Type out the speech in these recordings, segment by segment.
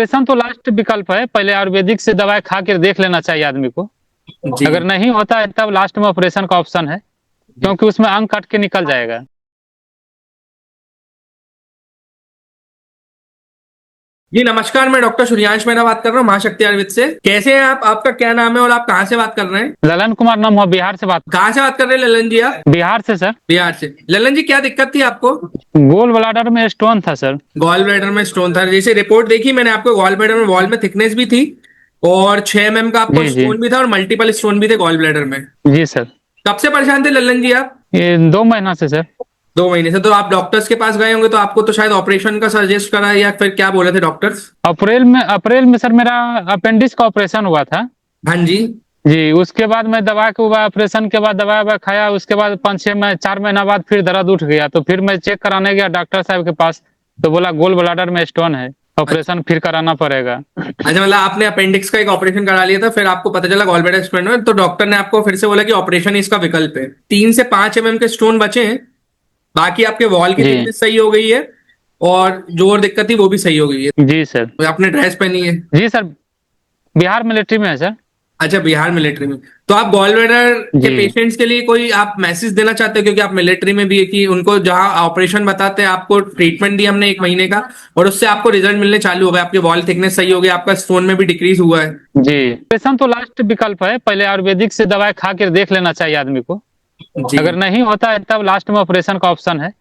Operation तो last विकल्प है, पहले आयुर्वेदिक से दवाई खा कर देख लेना चाहिए आदमी को। जी अगर नहीं होता है तब लास्ट में ऑपरेशन का ऑप्शन है, क्योंकि उसमें अंग कट के निकल जाएगा। जी नमस्कार, मैं डॉक्टर सूर्यांश मेहरा बात कर रहा हूँ महाशक्ति आयुर्वेद से। कैसे हैं आप? आपका क्या नाम है और आप कहाँ से बात कर रहे हैं? ललन कुमार नाम हुआ, बिहार से बात। कहाँ से बात कर रहे हैं ललन जी आप? बिहार से सर। बिहार से। ललन जी क्या दिक्कत थी आपको? गोल ब्लाडर में स्टोन था सर। गॉल ब्लैडर में स्टोन था। जैसे रिपोर्ट देखी मैंने, आपको गॉल ब्लैडर में वॉल में थिकनेस भी थी और 6 mm का आपको जी जी स्टोन भी था और मल्टीपल स्टोन भी थे गॉल ब्लैडर में। जी सर। कब से परेशान थे ललन जी आप? ये 2 महीना से सर। 2 महीने से। तो आप डॉक्टर्स के पास गए होंगे, तो आपको तो शायद ऑपरेशन का सजेस्ट करा या फिर क्या बोले थे डॉक्टर्स? अप्रैल में सर मेरा अपेंडिक्स का ऑपरेशन हुआ था। हाँ जी। जी, उसके बाद मैं दवा के बाद ऑपरेशन के बाद दवा खाया, उसके बाद 4 महीना बाद फिर दर्द उठ गया, तो फिर मैं चेक कराने गया डॉक्टर साहब के पास, तो बोला गोल ब्लाडर में स्टोन है, ऑपरेशन फिर कराना पड़ेगा। अच्छा, मतलब आपने अपेंडिक्स का एक ऑपरेशन करा लिया था, फिर आपको पता चला गॉल ब्लैडर स्टोन है, तो डॉक्टर ने आपको फिर से बोला कि ऑपरेशन ही इसका विकल्प है। 3 से 5 mm के स्टोन बचे हैं, बाकी आपके वॉल की जी थिकनेस सही हो गई है और जो और दिक्कत थी वो भी सही हो गई है। जी सर। तो आपने ड्रेस पहनी है? जी सर, बिहार मिलिट्री में है सर। अच्छा, बिहार मिलिट्री में। तो आप गॉल ब्लैडर के जी पेशेंट्स के लिए कोई आप मैसेज देना चाहते हो, क्योंकि आप मिलिट्री में भी है, कि उनको जहां ऑपरेशन बताते हैं, आपको ट्रीटमेंट दी हमने 1 महीने का और उससे आपको रिजल्ट मिलने चालू हो गए, आपके वॉल थिकनेस सही हो गई, आपका स्टोन में भी डिक्रीज हुआ है। जी, ऑपरेशन तो लास्ट विकल्प है, पहले आयुर्वेदिक से दवाई खा कर देख लेना चाहिए आदमी को। जी। अगर नहीं होता है तब लास्ट में ऑपरेशन का ऑप्शन है,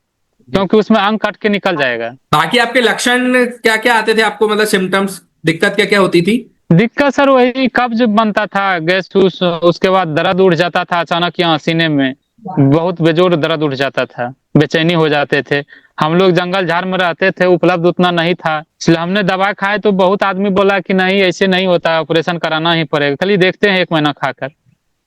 क्योंकि उसमें अंग कट के निकल जाएगा। बाकी आपके लक्षण क्या क्या आते थे आपको, मतलब सिम्टम्स, दिक्कत क्या क्या होती थी? दिक्कत सर वही कब्ज बनता था, गैस उसके बाद दर्द उठ जाता था अचानक, यहाँ सीने में बहुत बेजोर दर्द उठ जाता था, बेचैनी हो जाते थे। हम लोग जंगल झाड़ में रहते थे, उपलब्ध उतना नहीं था, इसलिए हमने दवा खाए तो बहुत आदमी बोला कि नहीं ऐसे नहीं होता, ऑपरेशन कराना ही पड़ेगा, चलिए देखते हैं 1 महीना खाकर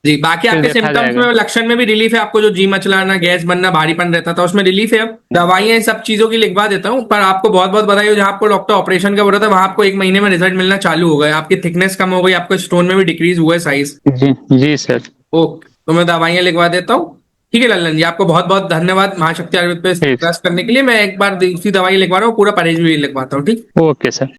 जी। बाकी फिर आपके देखा सिम्टम्स में जाएगा। लक्षण में भी रिलीफ है? आपको जो जी मचलाना, गैस बनना, भारीपन रहता था, उसमें रिलीफ है? अब दवाइयां इन सब चीजों की लिखवा देता हूँ, पर आपको बहुत बहुत बधाई हो, जहां आपको डॉक्टर ऑपरेशन का बोला था वहां आपको 1 महीने में रिजल्ट मिलना चालू हो गया, आपकी थिकनेस कम हो गई, आपका स्टोन में भी डिक्रीज हुआ है साइज। जी जी सर। ओके, तो मैं दवाइयां लिखवा देता हूँ। ठीक है ललन जी, आपको बहुत बहुत धन्यवाद महाशक्ति आयुर्वेद पे ठीक, ट्रस्ट करने के लिए। मैं एक बार दूसरी दवाई लिखवा रहा हूँ, पूरा परहेज भी लिखवाता हूँ। ठीक। Okay sir.